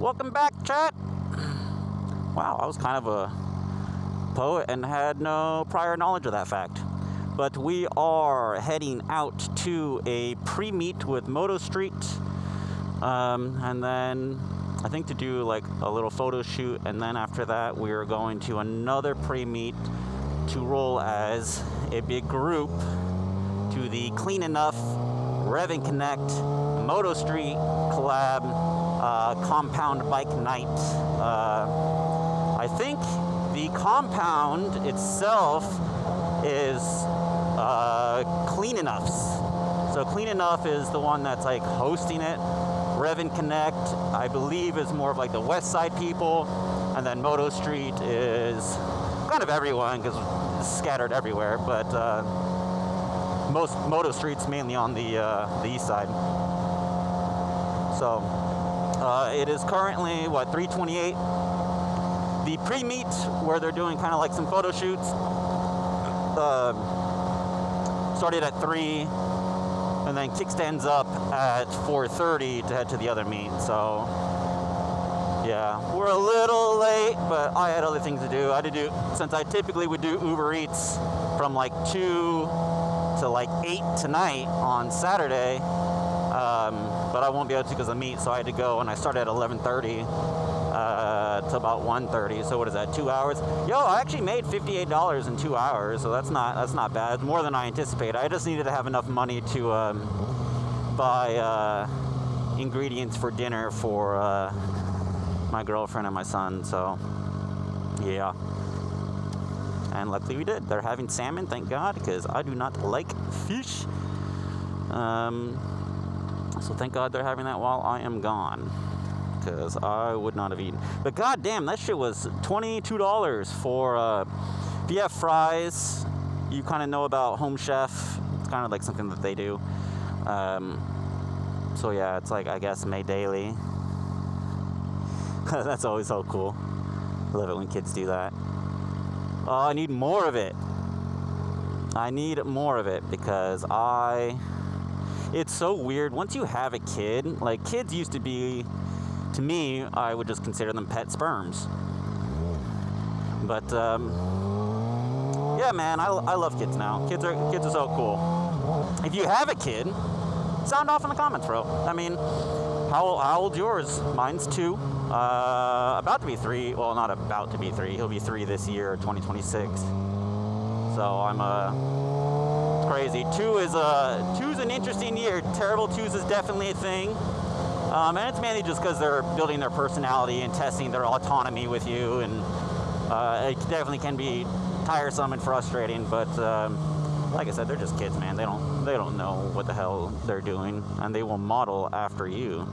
Welcome back, chat. Wow, I was kind of a poet and had no prior knowledge of that fact. But we are heading out to a pre-meet with Motostreet, and then I think to do like a little photo shoot, and then after that we're going to another pre-meet to roll as a big group to the Cleannuff, Revandconnect, Motostreet collab compound bike night. I think the compound itself is Cleannuff's. So Cleannuff is the one that's like hosting it. Revandconnect, I believe, is more of like the west side people, and then Motostreet is kind of everyone because it's scattered everywhere, but most Motostreet's mainly on the east side. So it is currently what, 3:28. The pre-meet where they're doing kind of like some photo shoots started at 3, and then kickstands up at 4:30 to head to the other meet. So yeah, we're a little late, but I had other things to do. I had to do, since I typically would do Uber Eats from like 2 to like 8 tonight on Saturday, but I won't be able to because of the meet, so I had to go, and I started at 11:30 to about 1:30. So what is that, 2 hours? Yo, I actually made $58 in 2 hours, so that's not bad. It's more than I anticipated. I just needed to have enough money to buy ingredients for dinner for my girlfriend and my son. So yeah, and luckily we did. They're having salmon, thank God, because I do not like fish. So thank God they're having that while I am gone, because I would not have eaten. But goddamn, that shit was $22 for, if you have fries, you kind of know about Home Chef. It's kind of like something that they do. So yeah, it's like, I guess, made daily. That's always so cool. I love it when kids do that. Oh, I need more of it. I need more of it because it's so weird. Once you have a kid, like kids used to be, to me, I would just consider them pet sperms. But yeah, man, I love kids now. Kids are so cool. If you have a kid, sound off in the comments, bro. I mean, how old's yours? Mine's 2. About to be 3. Well, not about to be 3. He'll be 3 this year, 2026. So I'm it's crazy. 2's an interesting year. Terrible twos is definitely a thing. And it's mainly just because they're building their personality and testing their autonomy with you, and it definitely can be tiresome and frustrating. But like I said, they're just kids, man. They don't know what the hell they're doing, and they will model after you.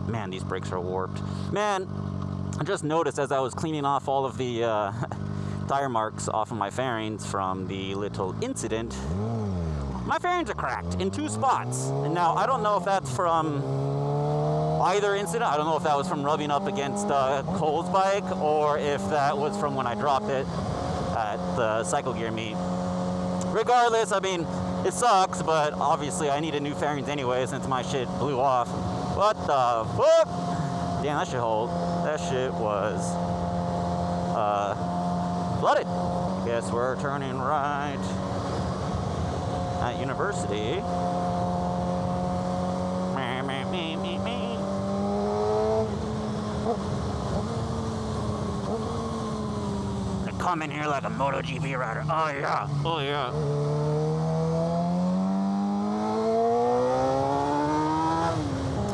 Man, these brakes are warped. Man, I just noticed as I was cleaning off all of the tire marks off of my fairings from the little incident, my fairings are cracked in 2 spots. And now I don't know if that's from either incident. I don't know if that was from rubbing up against Cole's bike, or if that was from when I dropped it at the cycle gear meet. Regardless, I mean, it sucks, but obviously I needed new fairings anyway since my shit blew off. What the fuck? Damn, that shit hold. That shit was flooded. Guess we're turning right at University. Come in here like a MotoGP rider. Oh yeah, oh yeah.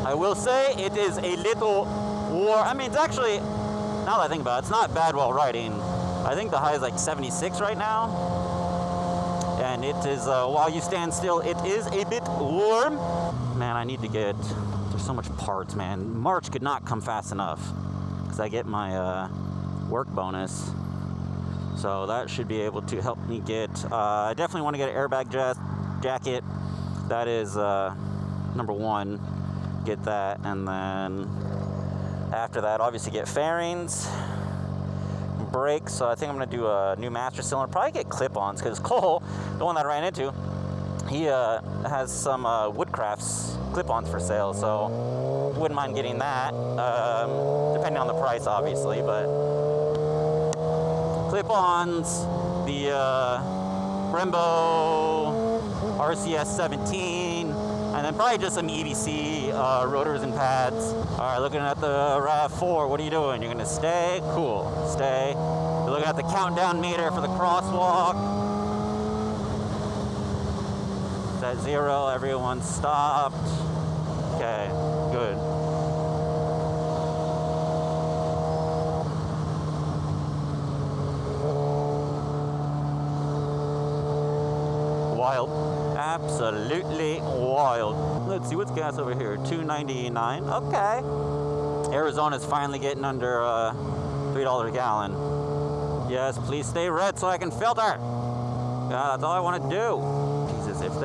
I will say it is a little warm. I mean, it's actually, now that I think about it, it's not bad while riding. I think the high is like 76 right now. And it is, while you stand still, it is a bit warm. Man, I need to get, there's so much parts, man. March could not come fast enough because I get my work bonus. So that should be able to help me get, I definitely want to get an airbag jacket. That is number 1. Get that, and then after that, obviously get fairings, brakes. So I think I'm going to do a new master cylinder. Probably get clip-ons, because Cole, the one that I ran into, he has some Woodcrafts clip-ons for sale. So Wouldn't mind getting that, depending on the price, obviously. But clip-ons, the Brembo RCS 17, and then probably just some EBC rotors and pads. All right, looking at the RAV4. What are you doing? You're gonna stay? Cool, stay. You're looking at the countdown meter for the crosswalk. It's at 0. Everyone's stopped. Okay, good. Wild. Absolutely wild. Let's see, what's gas over here? $2.99. Okay. Arizona's finally getting under $3 a gallon. Yes, please stay red so I can filter. Yeah, that's all I want to do. Jesus, if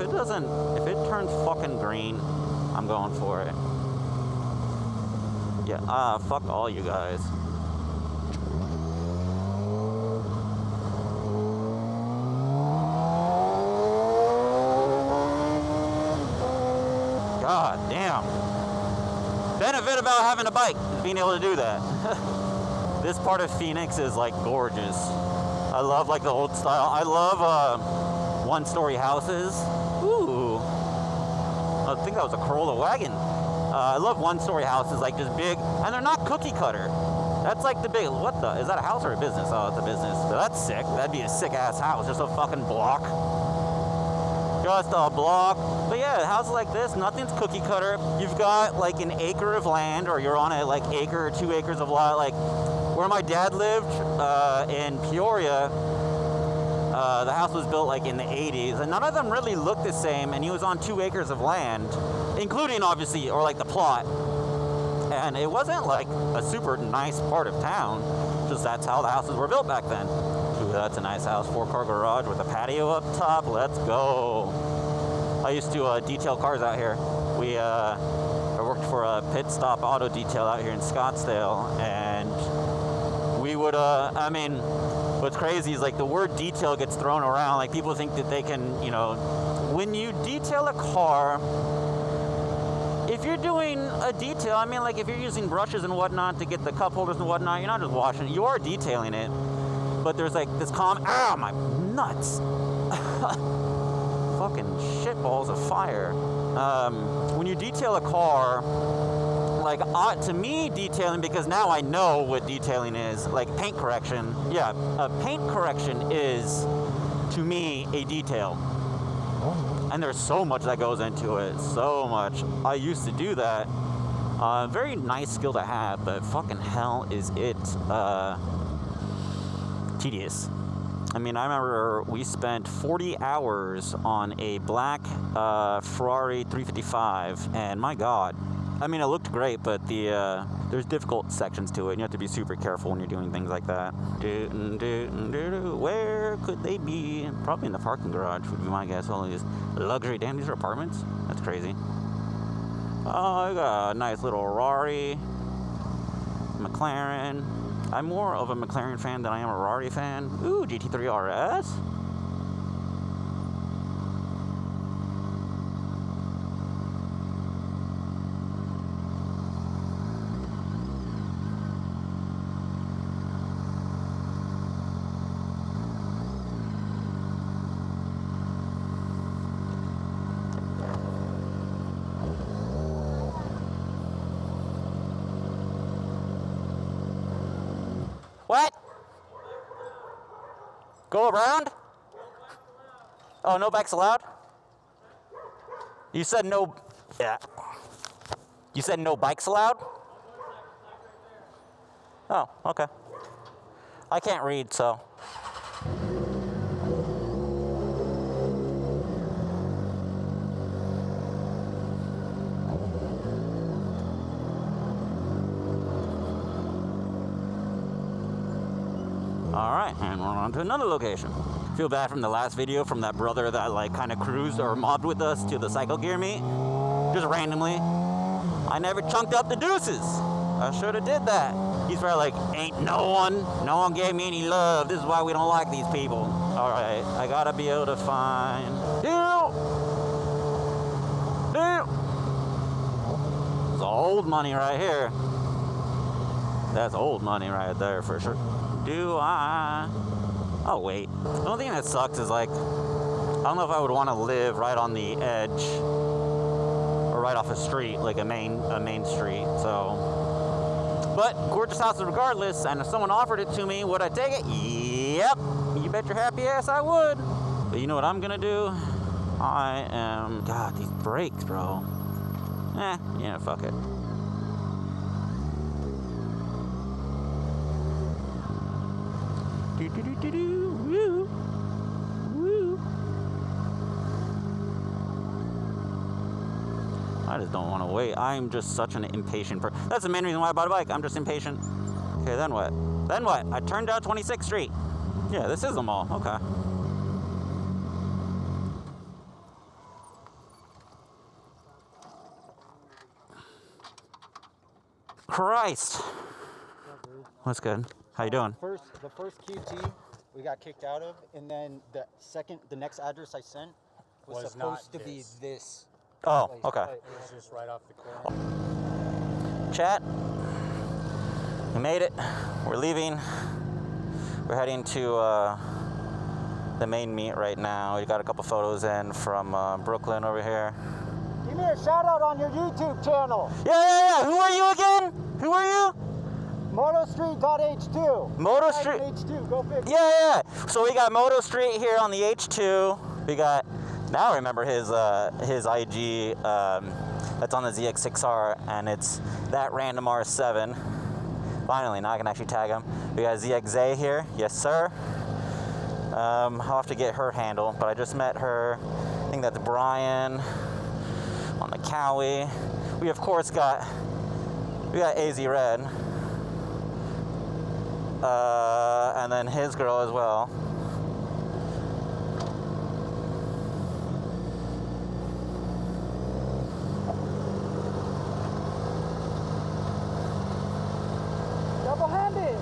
it turns fucking green, I'm going for it. Yeah, fuck all you guys. God damn. Benefit about having a bike is being able to do that. This part of Phoenix is like gorgeous. I love like the old style. I love one-story houses. Ooh. I think that was a Corolla wagon. I love one-story houses, like just big, and they're not cookie cutter. That's like the big, what the, is that a house or a business? Oh, it's a business. So that's sick. That'd be a sick-ass house, just a fucking block. Just a block. But yeah, houses like this, nothing's cookie cutter. You've got like an acre of land, or you're on a like acre or 2 acres of lot. Like where my dad lived in Peoria, the house was built like in the 80s, and none of them really looked the same, and he was on 2 acres of land, including obviously, or like the plot. And it wasn't like a super nice part of town, just that's how the houses were built back then. Ooh, that's a nice house, 4-car garage with a patio up top, let's go. I used to detail cars out here. I worked for a pit stop auto detail out here in Scottsdale, and we would, I mean, what's crazy is like the word detail gets thrown around, like people think that they can, you know, when you detail a car, if you're doing a detail, I mean, like if you're using brushes and whatnot to get the cup holders and whatnot, you're not just washing it, you are detailing it. But there's like this my nuts. Fucking shitballs of fire. When you detail a car, like to me, detailing, because now I know what detailing is, like paint correction. Yeah, paint correction is, to me, a detail. And there's so much that goes into it, so much. I used to do that. Very nice skill to have, but fucking hell is it tedious. I mean, I remember we spent 40 hours on a black Ferrari 355, and my God. I mean, it looked great, but there's difficult sections to it, and you have to be super careful when you're doing things like that. Where could they be? Probably in the parking garage would be my guess. All these luxury, damn, these are apartments? That's crazy. Oh, I got a nice little Rari, McLaren. I'm more of a McLaren fan than I am a Rari fan. Ooh, GT3 RS. What? Go around? Oh, no bikes allowed? You said no. Yeah. You said no bikes allowed? Oh, okay. I can't read, so. Alright, and we're on to another location. Feel bad from the last video from that brother that like kind of cruised or mobbed with us to the cycle gear meet. Just randomly. I never chunked up the deuces. I should have did that. He's probably like, ain't no one gave me any love. This is why we don't like these people. Alright, I gotta be able to find... That's old money right here. That's old money right there for sure. Do I? Oh wait. The only thing that sucks is like, I don't know if I would want to live right on the edge or right off a street, like a main street. So, but gorgeous house regardless. And if someone offered it to me, would I take it? Yep. You bet your happy ass I would. But you know what I'm gonna do? God, these brakes, bro. Yeah, fuck it. Woo. Woo. I just don't want to wait. I'm just such an impatient person. That's the main reason why I bought a bike. I'm just impatient. Okay, then what? Then what? I turned down 26th Street. Yeah, this is the mall. Okay. Christ. What's good? How you doing? The first QT we got kicked out of, and then the next address I sent was supposed to be this. Oh, place. okay. It was just right off the corner. Chat. We made it. We're leaving. We're heading to the main meet right now. We got a couple photos in from Brooklyn over here. Give me a shout out on your YouTube channel. Yeah. Who are you again? Who are you? Motostreet.h2. Motostreet. H2. Go figure. Yeah. So we got Motostreet here on the H2. We got, now I remember his IG. That's on the GSXR, and it's that random R7. Finally, now I can actually tag him. We got ZXA here. Yes, sir. I'll have to get her handle, but I just met her. I think that's Brian on the Cowie. We of course got AZ Red, and then his girl as well. Double-handed.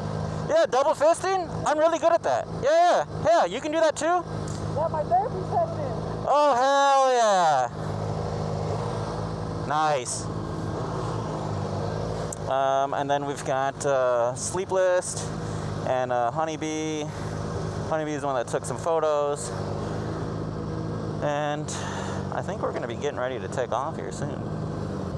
Yeah, double fisting. I'm really good at that. Yeah. You can do that too. Yeah, my therapy session. Oh hell yeah! Nice. And then we've got Sleepless and Honeybee. Honeybee is the one that took some photos. And I think we're going to be getting ready to take off here soon.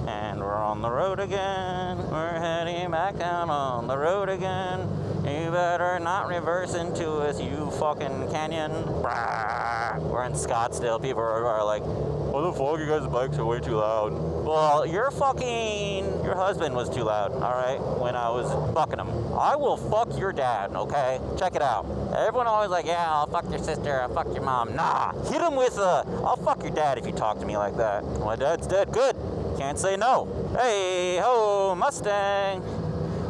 And we're on the road again. We're heading back down on the road again. You better not reverse into us, you fucking canyon. We're in Scottsdale. People are like, what the fuck, you guys' bikes are way too loud. Well, your husband was too loud, all right, when I was fucking him. I will fuck your dad, okay? Check it out. Everyone always like, yeah, I'll fuck your sister, I'll fuck your mom. Nah, hit him with I'll fuck your dad if you talk to me like that. My dad's dead, good. Can't say no. Hey, ho, Mustang.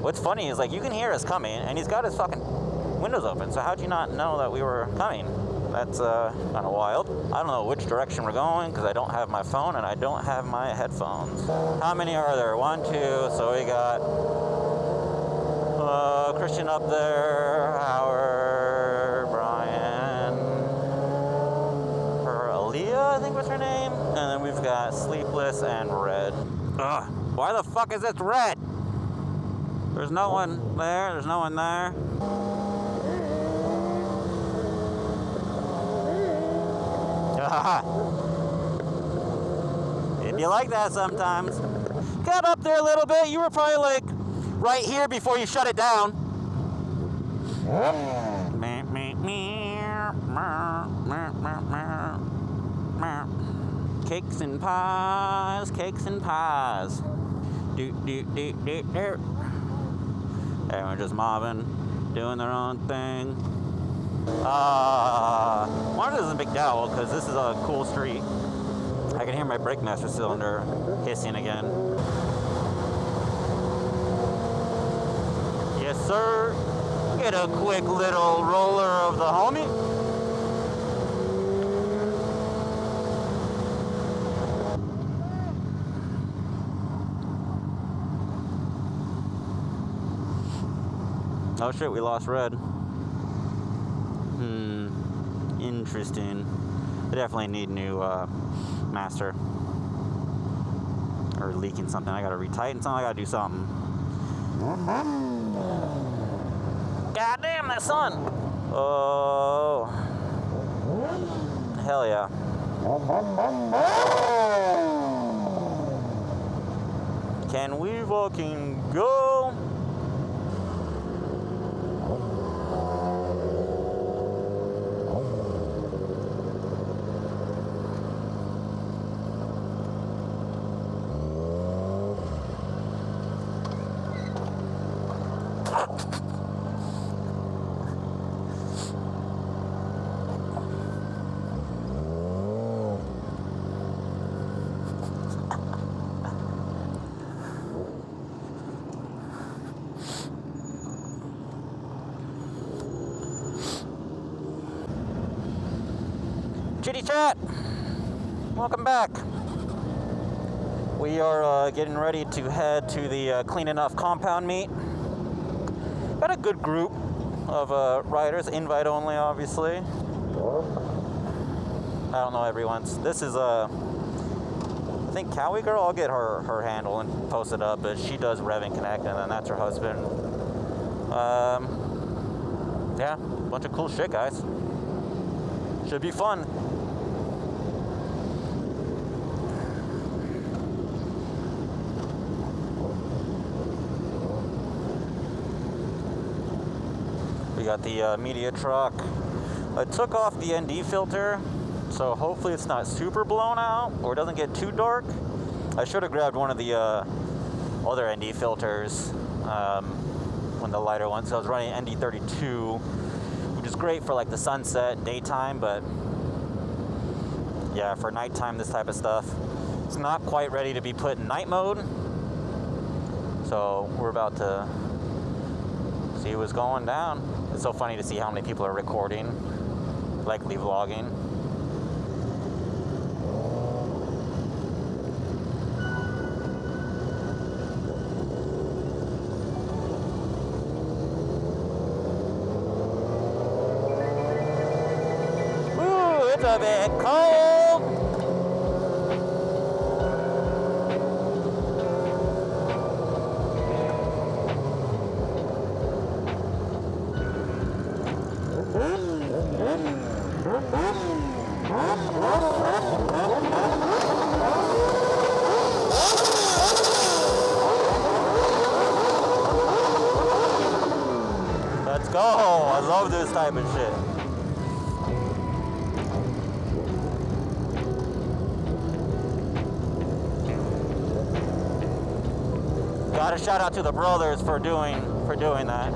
What's funny is, like, you can hear us coming, and he's got his fucking windows open, so how'd you not know that we were coming? That's kind of wild. I don't know which direction we're going, because I don't have my phone, and I don't have my headphones. How many are there? 1, 2, so we got Christian up there, Howard, Brian, Aaliyah, I think was her name, and then we've got Sleepless and Red. Ugh, why the fuck is this red? There's no one there. There's no one there. It'd be like that sometimes. Got up there a little bit. You were probably like right here before you shut it down. Cakes and pies, cakes and pies. Everyone just mobbing, doing their own thing. Martha's is a big dowel because this is a cool street. I can hear my brake master cylinder hissing again. Yes, sir. Get a quick little roller of the homie. Oh shit, we lost Red. Interesting. They definitely need new master. or leaking something. I gotta retighten something. I gotta do something. God damn, that sun! Oh, hell yeah! Can we fucking go? Chitty chat! Welcome back. We are getting ready to head to the Cleannuff compound meet. Got a good group of riders, invite only, obviously. I don't know everyone's. This is I think Cowie Girl. I'll get her handle and post it up, but she does Revandconnect, and then that's her husband. Yeah, bunch of cool shit, guys. Should be fun. We got the media truck. I took off the ND filter, so hopefully it's not super blown out or it doesn't get too dark. I should have grabbed one of the other ND filters, one of the lighter ones. So I was running ND32, which is great for like the sunset and daytime, but yeah, for nighttime, this type of stuff, it's not quite ready to be put in night mode. So we're about to see what's going down. It's so funny to see how many people are recording, likely vlogging. Ooh, it's a bit cold. Let's go! I love this type of shit. Got a shout out to the brothers for doing that.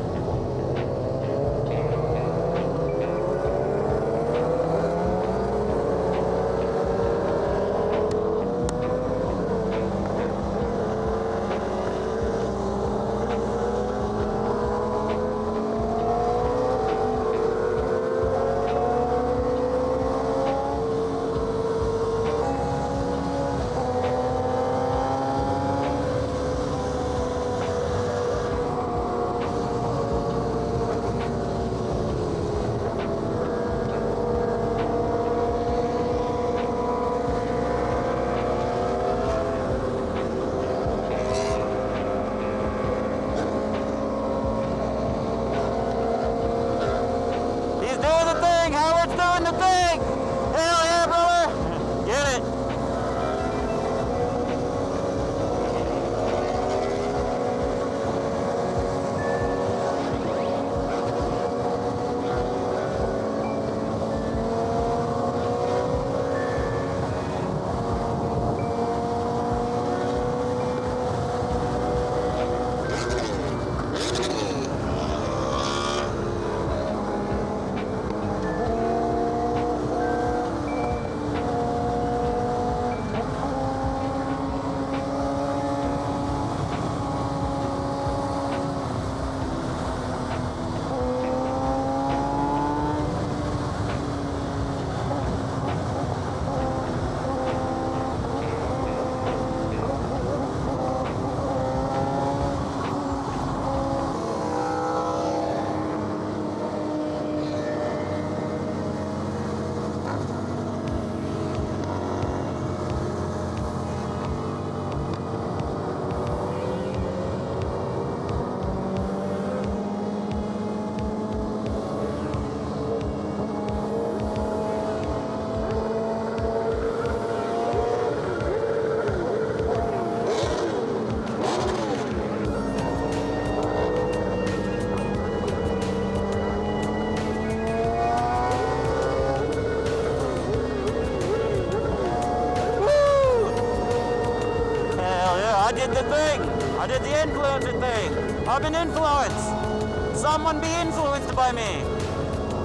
did the thing. I did the influencer thing. I've been influenced. Someone be influenced by me.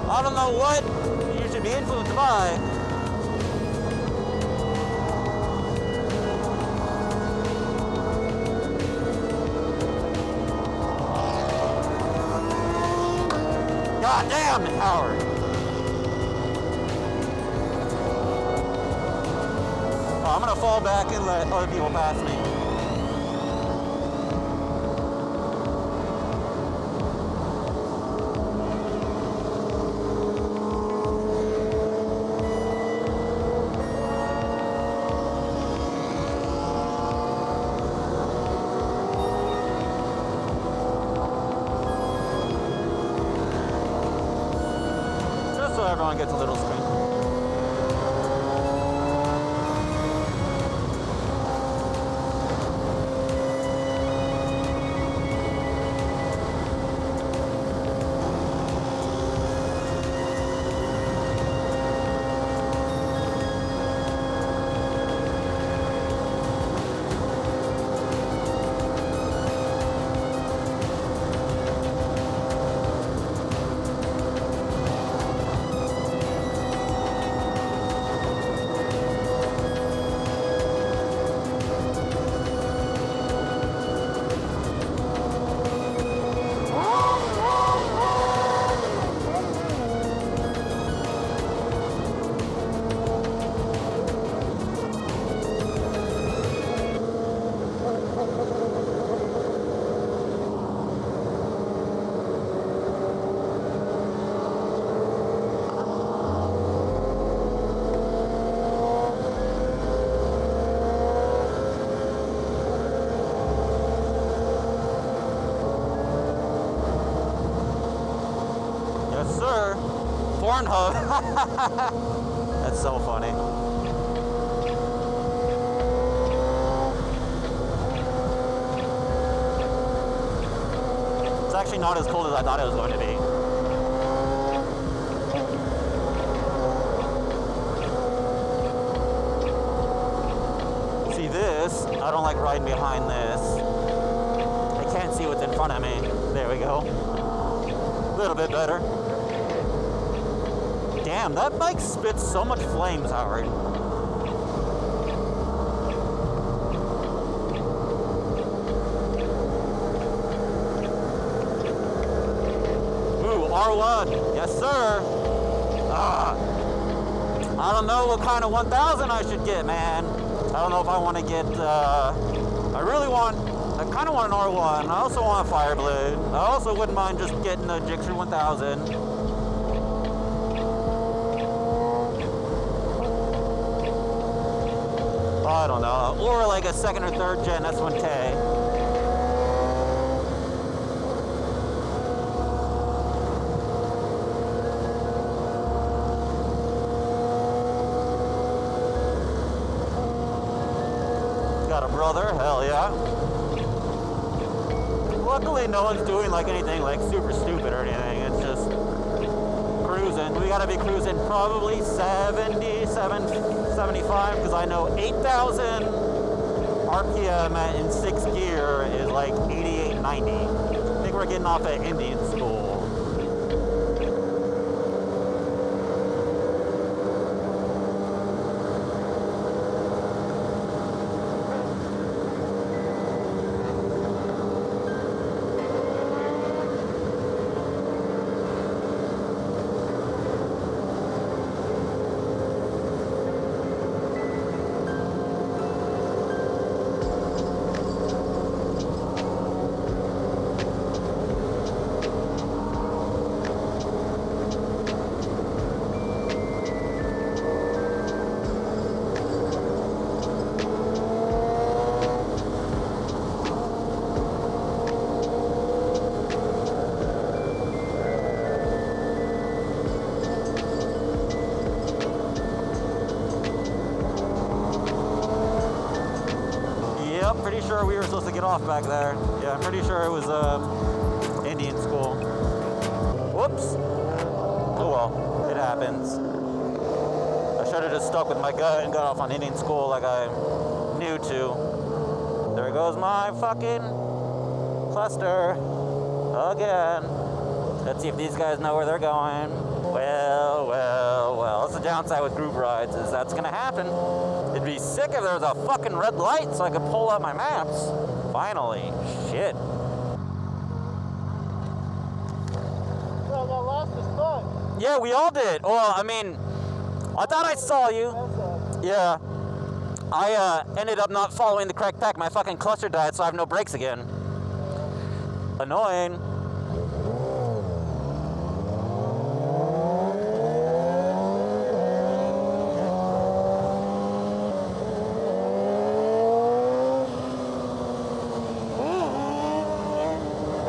I don't know what you should be influenced by. God damn it, Howard. Oh, I'm gonna fall back and let other people pass me. Just so everyone gets a little screen. Sir, Pornhub. That's so funny. It's actually not as cold as I thought it was going to be. See this? I don't like riding behind this. I can't see what's in front of me. There we go. A little bit better. Damn, that bike spits so much flames, Howard. Ooh, R1. Yes, sir. I don't know what kind of 1000 I should get, man. I don't know if I want to get, I kind of want an R1. I also want a Fireblade. I also wouldn't mind just getting a Gixxer 1000. I don't know, or like a 2nd or 3rd gen S1K. Got a brother, hell yeah. Luckily no one's doing like anything like super stupid or anything, it's just cruising. We gotta be cruising probably 75, because I know 8,000 RPM in 6th gear is like 88, 90. I think we're getting off at Indian School. Pretty sure we were supposed to get off back there. Yeah, I'm pretty sure it was Indian School. Whoops. Oh well, it happens. I should have just stuck with my gut and got off on Indian School like I knew to. There goes my fucking cluster again. Let's see if these guys know where they're going. Well. That's the downside with group rides, is that's gonna happen. It'd be sick if there was a fucking red light so I could pull up my maps. Finally. Shit. Well, that last was fun. Yeah, we all did. Well, I mean, I thought I saw you. Yeah. I ended up not following the correct pack. My fucking cluster died, so I have no brakes again. Annoying.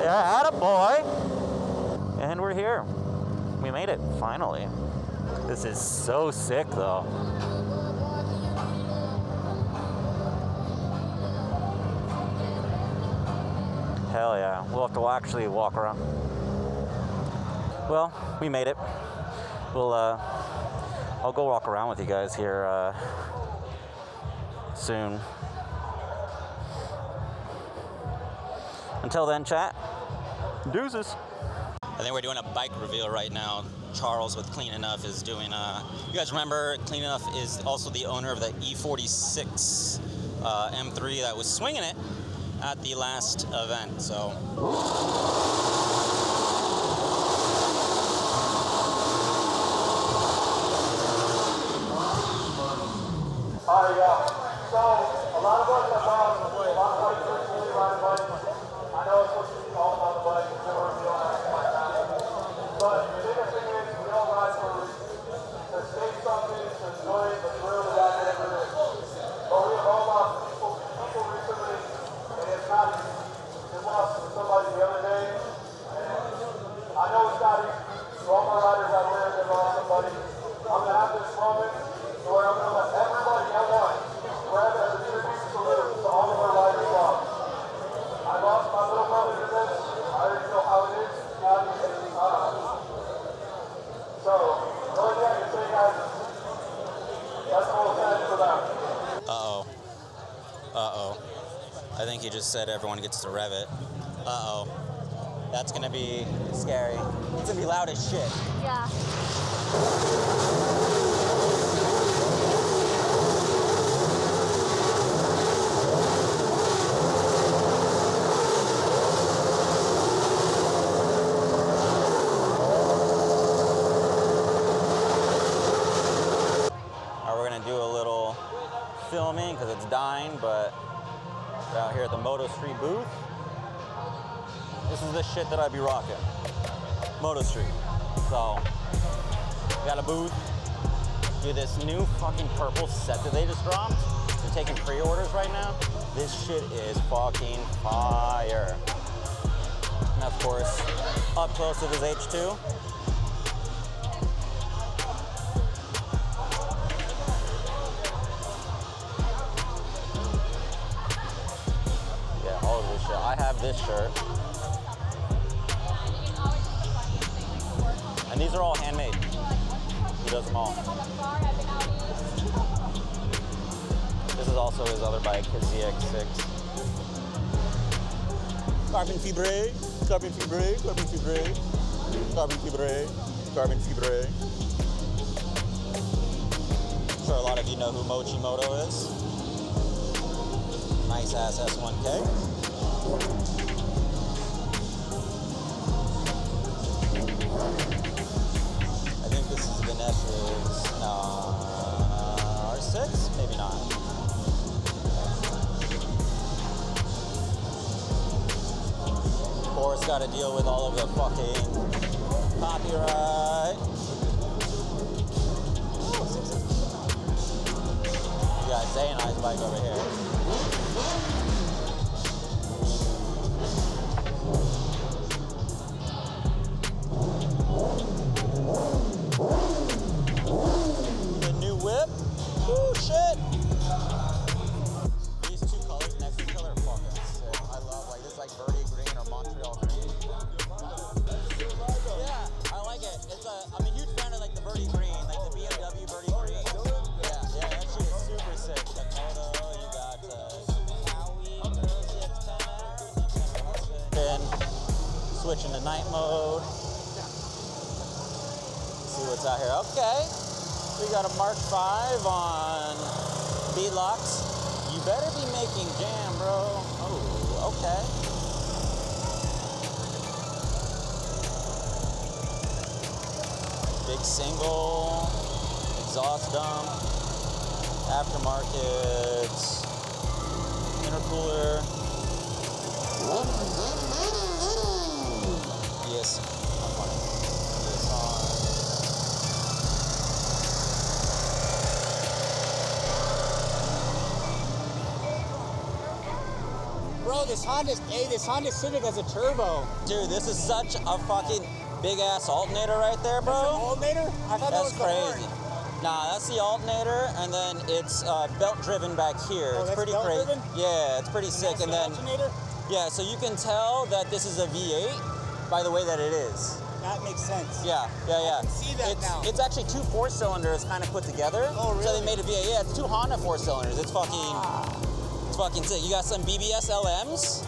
Yeah, attaboy. And we're here. We made it, finally. This is so sick, though. Hell yeah. We'll have to actually walk around. Well, we made it. We'll, I'll go walk around with you guys here, soon. Until then, chat. Deuces. I think we're doing a bike reveal right now. Charles with Cleannuff is doing you guys remember Cleannuff is also the owner of the E46 M3 that was swinging it at the last event, so. So, a lot of us have gone a lot of bikes recently, ride bikes. I know it's supposed to be all about the bike, it's never real like that. But the biggest thing is, we all ride for a reason. To save something, to enjoy it, the thrill of that, whatever it is. But we have all lost people recently, and it's not easy. We lost somebody the other day, and I know it's not easy. So all my riders out there that lost somebody, I'm going to have this moment where I'm going to let everybody at once grab as a tribute salute to all of our riders lost. I lost my little brother to this. I already know how it is. So, the only thing I can say, guys, that's all sad for them. Uh-oh. I think he just said everyone gets to rev it. Uh-oh. That's gonna be scary. It's gonna be loud as shit. Yeah. Do a little filming because it's dying, but we're out here at the Motostreet booth. This is the shit that I'd be rocking. Motostreet. So, we got a booth. Do this new fucking purple set that they just dropped. They're taking pre-orders right now. This shit is fucking fire. And of course, up close to this H2. I have this shirt. And these are all handmade. He does them all. This is also his other bike, his GSXR. Carbon fibre, carbon fibre, carbon fibre, carbon fibre, carbon fibre. I'm sure a lot of you know who Mochimoto is. Nice ass S1K. I think this is Ganesh's R6? Maybe not. Of course, got to deal with all of the fucking copyright. You got Zaynai's bike over here. The new whip. Ooh, shit. These two colors next to each other are fucking sick. I love, like, this like Verde green or Montreal green. Yeah, I like it. I'm a huge fan of like the Verde green, like the BMW Verde green. Yeah, that shit is super sick. The Moto, you got Howie. night mode. See what's out here. Okay, we got a Mark V on beadlocks. You better be making jam, bro. Oh, okay. Big single, exhaust dump, aftermarket, intercooler. Yes, I'm on it. Yes, on. Bro, this Honda Civic has a turbo. Dude, this is such a fucking big ass alternator right there, bro. That's an alternator? I thought That's that was the crazy. horn. Nah, that's the alternator, and then it's belt driven back here. Oh, it's that's pretty belt crazy. driven? Yeah, it's pretty sick. That's And the then alternator? yeah, so you can tell that this is a V8 by the way that it is. That makes sense. Yeah. I can see that it's, now. It's actually 2 4-cylinders kind of put together. Oh, really? So they made a V8. Yeah, it's 2 Honda 4-cylinders. It's fucking sick. You got some BBS LMs?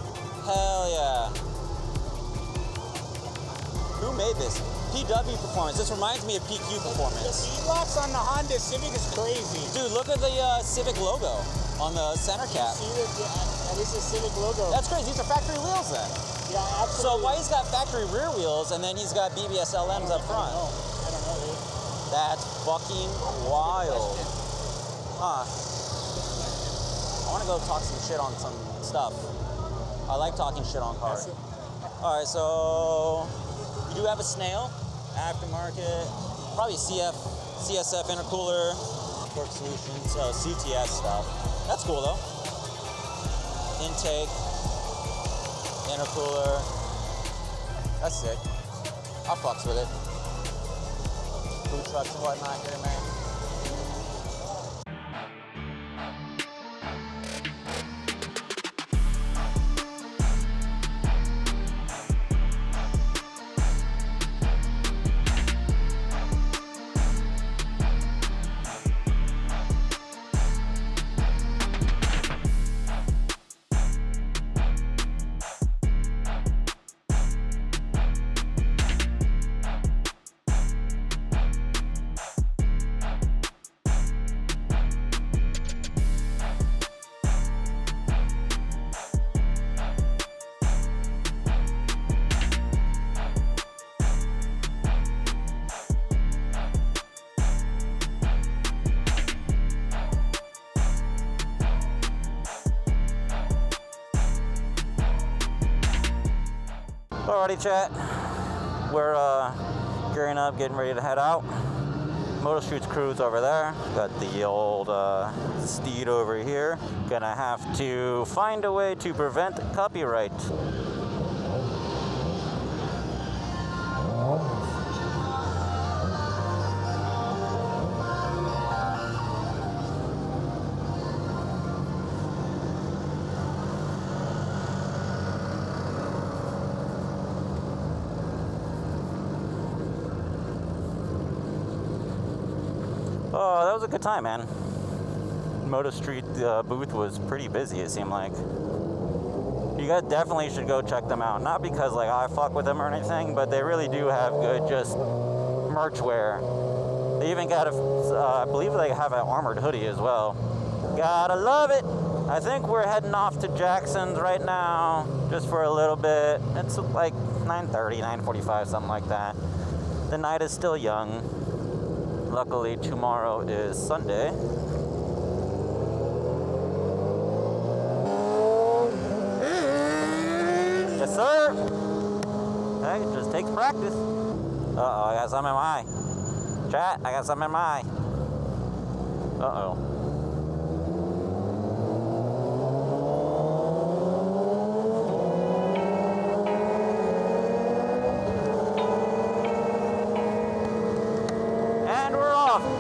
Hell yeah. Who made this? PW Performance. This reminds me of PQ The Performance. beadlocks on the Honda Civic is crazy. Dude, look at the Civic logo on the center cap. See that? Yeah, that is a Civic logo. That's crazy. These are factory wheels then. Yeah, So absolutely. why he's got factory rear wheels and then he's got BBS LMs up front? I don't know, dude. That's fucking wild. Huh. I want to go talk some shit on some stuff. I like talking shit on cars. All right, so you do have a snail, aftermarket, probably CSF intercooler, Torque Solutions, CTS stuff. That's cool though. Intake, intercooler. That's sick. I fucks with it. Food trucks and whatnot here, man. Alrighty, chat. We're gearing up, getting ready to head out. Motostreet's crew's over there. Got the old steed over here. Gonna have to find a way to prevent copyright. Oh, that was a good time, man. Motostreet booth was pretty busy, it seemed like. You guys definitely should go check them out. Not because like I fuck with them or anything, but they really do have good just merch wear. They even got I believe they have an armored hoodie as well. Gotta love it. I think we're heading off to Jackson's right now, just for a little bit. It's like 9:30, 9:45, something like that. The night is still young. Luckily, tomorrow is Sunday. Yes, sir. Hey, it just takes practice. Uh-oh, I got something in my eye. Chat, I got something in my eye. Uh-oh.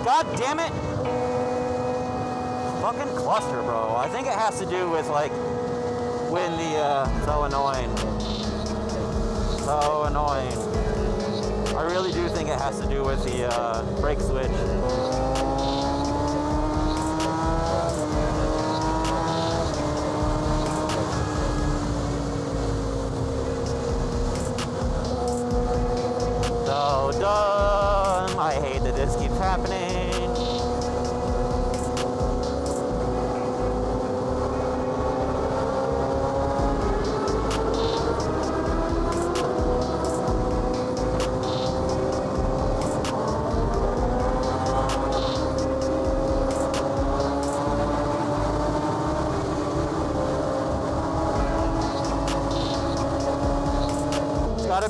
God damn it! Fucking cluster, bro. I think it has to do with like when the so annoying. So annoying. I really do think it has to do with the brake switch.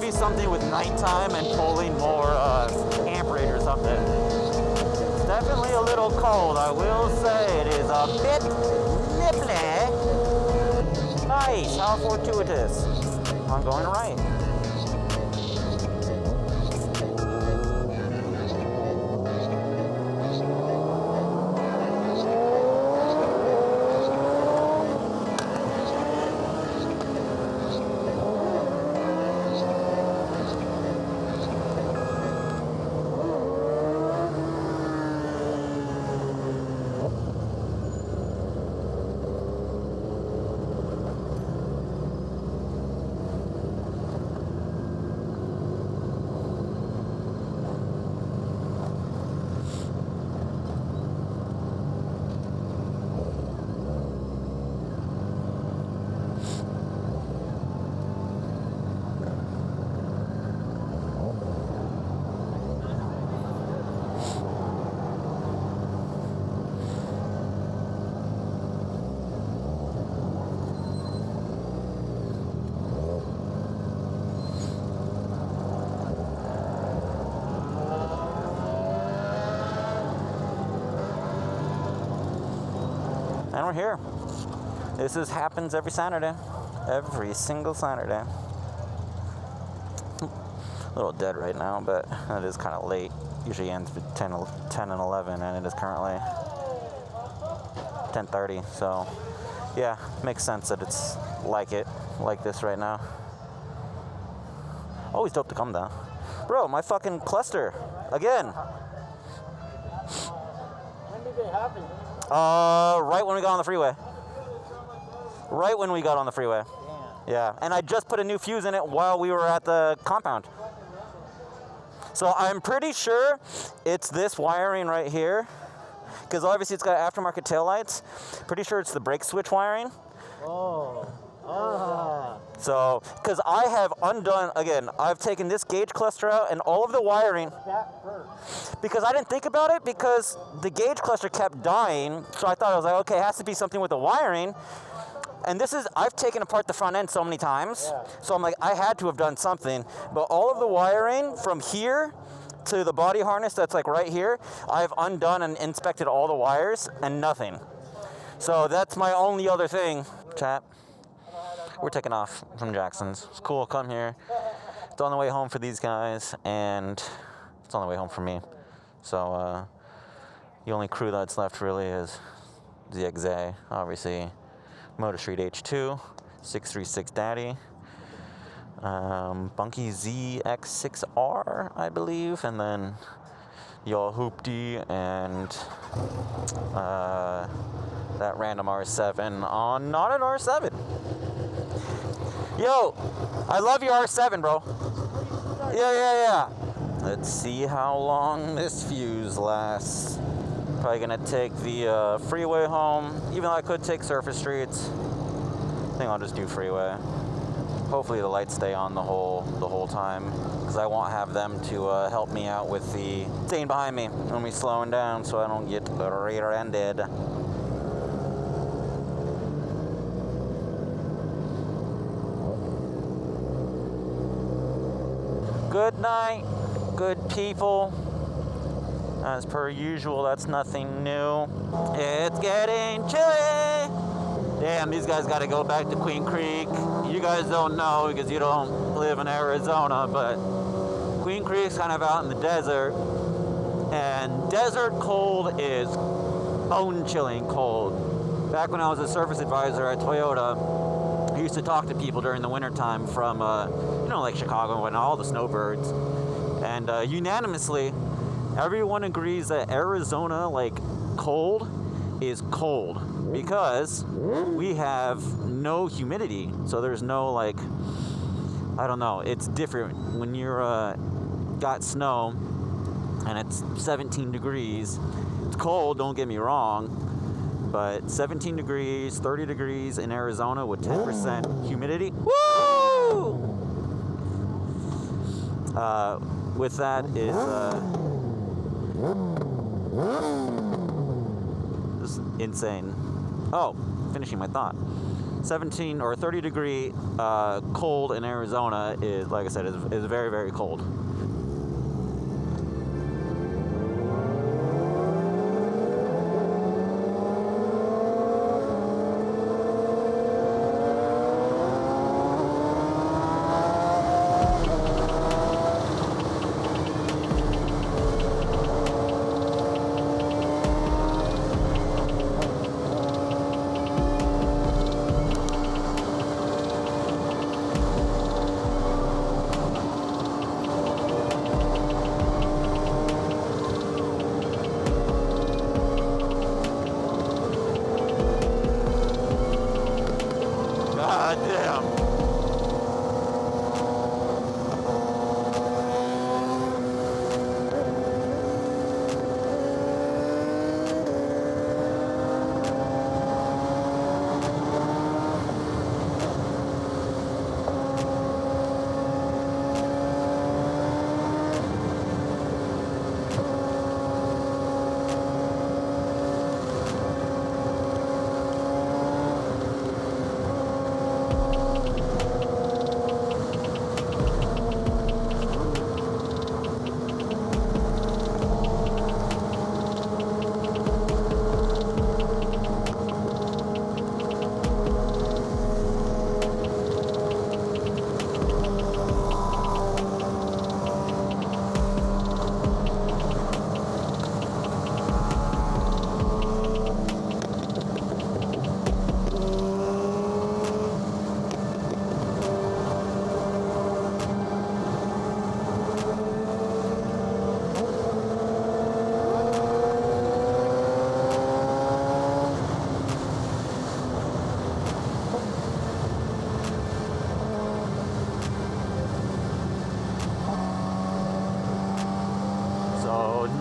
to be something with nighttime and pulling more amperage or something. It's definitely a little cold, I will say. It is a bit nipply. Nice, how fortuitous. I'm going right. And we're here. Happens every Saturday. Every single Saturday. A little dead right now, but it is kind of late. Usually ends at 10 and 11, and it is currently 10:30. So, yeah, makes sense that it's like this right now. Always dope to come down. Bro, my fucking cluster. Again. When did it happen? Right when we got on the freeway. Right when we got on the freeway. Damn. Yeah, and I just put a new fuse in it while we were at the compound. So I'm pretty sure it's this wiring right here, because obviously it's got aftermarket taillights. Pretty sure it's the brake switch wiring. Oh. Ah. So, because I have undone, again, I've taken this gauge cluster out and all of the wiring, That first. because I didn't think about it, because the gauge cluster kept dying. So I thought, I was like, okay, it has to be something with the wiring. And this is, I've taken apart the front end so many times. Yeah. So I'm like, I had to have done something. But all of the wiring from here to the body harness that's like right here, I've undone and inspected all the wires and nothing. So that's my only other thing. Chat. We're taking off from Jackson's. It's cool, come here. It's on the way home for these guys, and it's on the way home for me. So, the only crew that's left really is GSXR, obviously, Motostreet H2, 636 Daddy, Bunky GSXR, I believe, and then Y'all Hoopty, and that random R7 on not an R7. Yo, I love your R7, bro. Yeah. Let's see how long this fuse lasts. Probably gonna take the freeway home, even though I could take surface streets. I think I'll just do freeway. Hopefully the lights stay on the whole time, because I won't have them to help me out with the thing behind me when we slowing down, so I don't get rear-ended. Good night, good people. As per usual, that's nothing new. It's getting chilly. Damn, these guys got to go back to Queen Creek. You guys don't know because you don't live in Arizona, but Queen Creek's kind of out in the desert. And desert cold is bone-chilling cold. Back when I was a service advisor at Toyota, I used to talk to people during the wintertime from, like Chicago and all the snowbirds. And unanimously, everyone agrees that Arizona, cold is cold because we have no humidity. So there's no, I don't know, it's different when you're got snow and it's 17 degrees. It's cold, don't get me wrong. But 17 degrees, 30 degrees in Arizona with 10% humidity. Woo! With that is insane. Oh, finishing my thought. 17 or 30 degree cold in Arizona is, like I said, is very, very cold. God damn.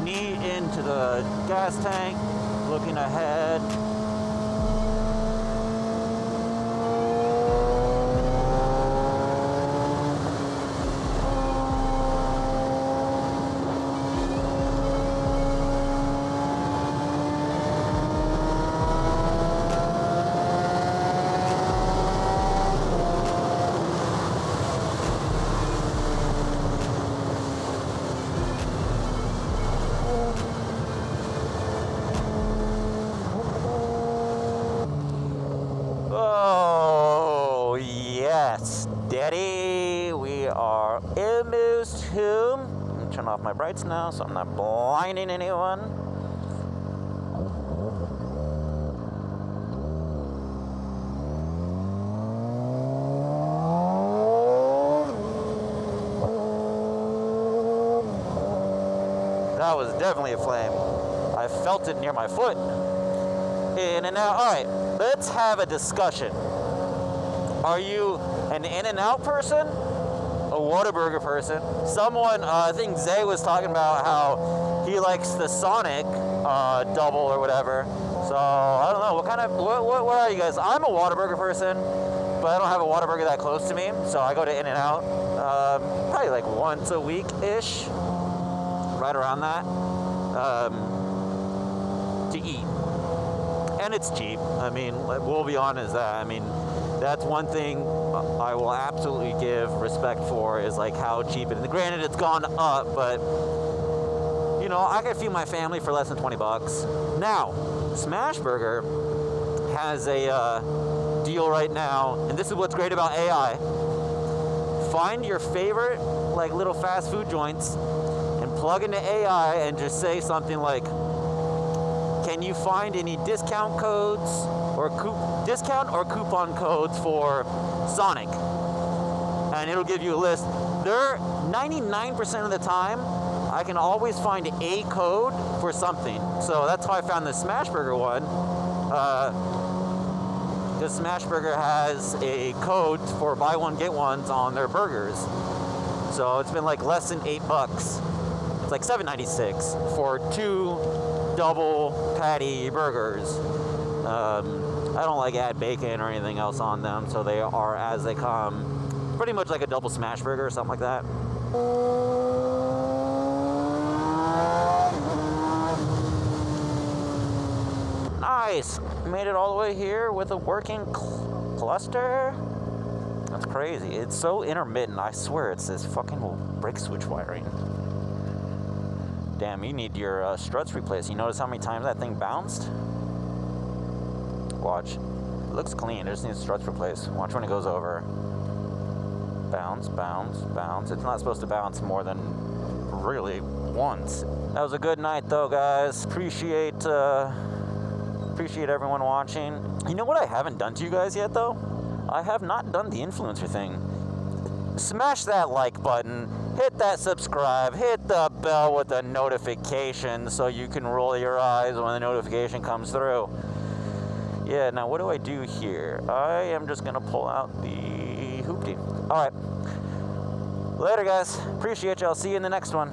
Knee into the gas tank, looking ahead. Oh, yes, Daddy, we are almost home. I'm gonna turn off my brights now so I'm not blinding anyone. That was definitely a flame. I felt it near my foot. In and out. All right, let's have a discussion. Are you an In-N-Out person? A Whataburger person? Someone, I think Zay was talking about how he likes the Sonic double or whatever. So I don't know. What are you guys? I'm a Whataburger person, but I don't have a Whataburger that close to me, so I go to In-N-Out probably like once a week-ish, right around that, to eat. And it's cheap. I mean, we'll be honest that. I mean, that's one thing I will absolutely give respect for is like how cheap it is. Granted, it's gone up, but you know, I can feed my family for less than $20. Now, Smashburger has a deal right now, and this is what's great about AI. Find your favorite like little fast food joints and plug into AI and just say something like, can you find any discount codes or discount or coupon codes for Sonic? And it'll give you a list. They're 99% of the time, I can always find a code for something. So that's how I found the Smashburger one. Because Smashburger has a code for buy one get ones on their burgers. So it's been like less than $8. It's like $7.96 for 2 double patty burgers. I don't like add bacon or anything else on them, so they are as they come. Pretty much like a double smash burger or something like that. Nice. Made it all the way here with a working cluster. That's crazy. It's so intermittent. I swear it's this fucking brake switch wiring. Damn, you need your struts replaced. You notice how many times that thing bounced? Watch. It looks clean. It just needs struts replaced. Watch when it goes over. Bounce, bounce, bounce. It's not supposed to bounce more than really once. That was a good night though, guys. Appreciate everyone watching. You know what I haven't done to you guys yet though? I have not done the influencer thing. Smash that like button, hit that subscribe, hit the bell with the notification so you can roll your eyes when the notification comes through. Yeah, now what do I do here? I am just gonna pull out the hoopty. All right, later guys, appreciate y'all, see you in the next one.